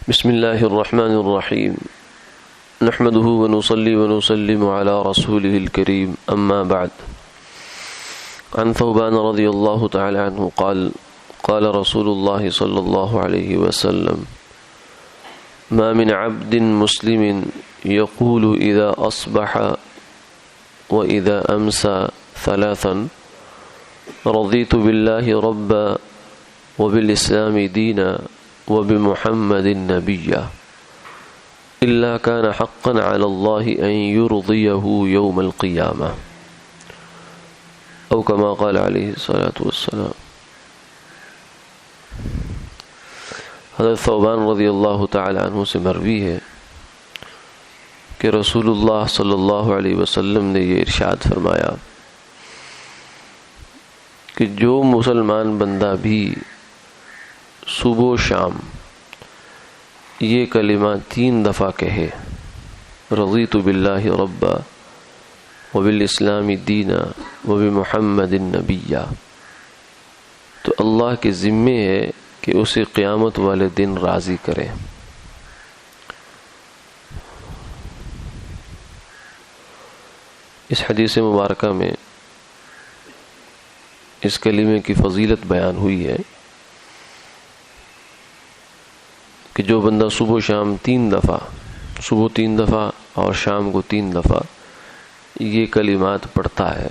بسم الله الرحمن الرحيم نحمده ونصلي ونسلم على رسوله الكريم أما بعد عن ثوبان رضي الله تعالى عنه قال قال رسول الله صلى الله عليه وسلم ما من عبد مسلم يقول إذا أصبح وإذا أمسى ثلاثا رضيت بالله ربا وبالإسلام دينا وبمحمد نبيا إلا كان حقا على الله أن يرضيه يوم القيامة أو كما قال عليه الصلاة والسلام۔ حضرت ثوبان رضی اللہ تعالی عنہ سے مروی ہے کہ رسول اللہ صلی اللہ علیہ وسلم نے یہ ارشاد فرمایا کہ جو مسلمان بندہ بھی صبح و شام یہ کلمہ 3 دفعہ کہے، رضیت باللہ ربا وبالاسلام دینا وبمحمد نبیا، تو اللہ کے ذمے ہے کہ اسے قیامت والے دن راضی کرے۔ اس حدیث مبارکہ میں اس کلمے کی فضیلت بیان ہوئی ہے کہ جو بندہ صبح و شام 3 دفعہ، صبح 3 دفعہ اور شام کو 3 دفعہ یہ کلمات پڑھتا ہے۔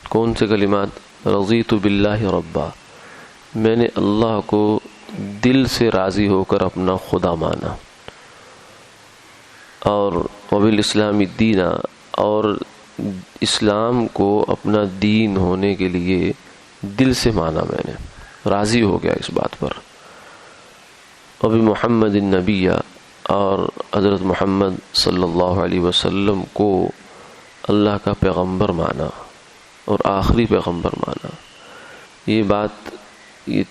کون سے کلمات؟ رضیت باللہ ربا، میں نے اللہ کو دل سے راضی ہو کر اپنا خدا مانا، اور وبالاسلام دینا، اور اسلام کو اپنا دین ہونے کے لیے دل سے مانا، میں نے راضی ہو گیا اس بات پر، وبمحمد النبی، اور حضرت محمد صلی اللہ علیہ وسلم کو اللہ کا پیغمبر مانا اور آخری پیغمبر مانا۔ یہ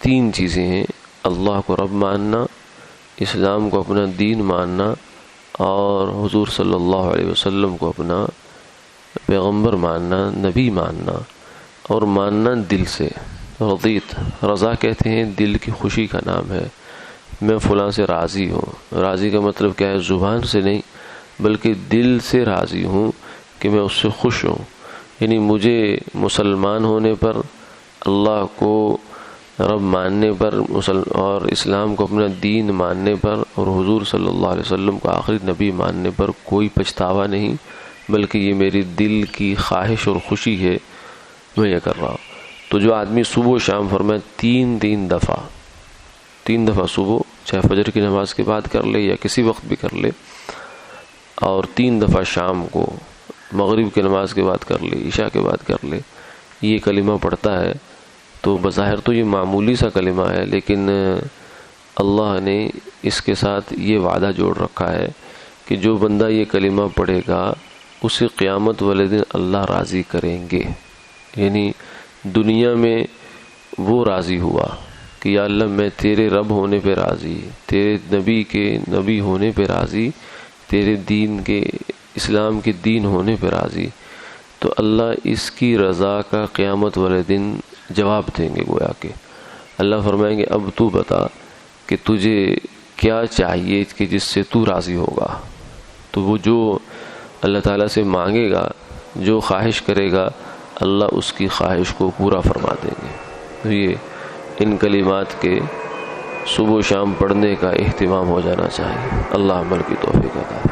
3 چیزیں ہیں، اللہ کو رب ماننا، اسلام کو اپنا دین ماننا، اور حضور صلی اللہ علیہ وسلم کو اپنا پیغمبر ماننا، نبی ماننا، اور ماننا دل سے۔ رضیت، رضا کہتے ہیں دل کی خوشی کا نام ہے، میں فلاں سے راضی ہوں۔ راضی کا مطلب کیا ہے؟ زبان سے نہیں بلکہ دل سے راضی ہوں کہ میں اس سے خوش ہوں، یعنی مجھے مسلمان ہونے پر، اللہ کو رب ماننے پر، اور اسلام کو اپنا دین ماننے پر، اور حضور صلی اللہ علیہ وسلم کو آخری نبی ماننے پر کوئی پچھتاوا نہیں، بلکہ یہ میری دل کی خواہش اور خوشی ہے، میں یہ کر رہا ہوں۔ تو جو آدمی صبح و شام فرمائے 3 دفعہ صبح، چاہے فجر کی نماز کے بعد کر لے یا کسی وقت بھی کر لے، اور 3 دفعہ شام کو، مغرب کی نماز کے بعد کر لے، عشاء کے بعد کر لے، یہ کلمہ پڑھتا ہے، تو بظاہر تو یہ معمولی سا کلمہ ہے، لیکن اللہ نے اس کے ساتھ یہ وعدہ جوڑ رکھا ہے کہ جو بندہ یہ کلمہ پڑھے گا اسے قیامت والے دن اللہ راضی کریں گے۔ یعنی دنیا میں وہ راضی ہوا کہ یا اللہ میں تیرے رب ہونے پہ راضی، تیرے نبی کے نبی ہونے پہ راضی، تیرے دین کے، اسلام کے دین ہونے پہ راضی، تو اللہ اس کی رضا کا قیامت والے دن جواب دیں گے۔ گویا کہ اللہ فرمائیں گے اب تو بتا کہ تجھے کیا چاہیے کہ جس سے تو راضی ہوگا، تو وہ جو اللہ تعالیٰ سے مانگے گا، جو خواہش کرے گا، اللہ اس کی خواہش کو پورا فرما دیں گے۔ تو یہ ان کلمات کے صبح و شام پڑھنے کا اہتمام ہو جانا چاہیے۔ اللہ عمل کی توفیق عطا۔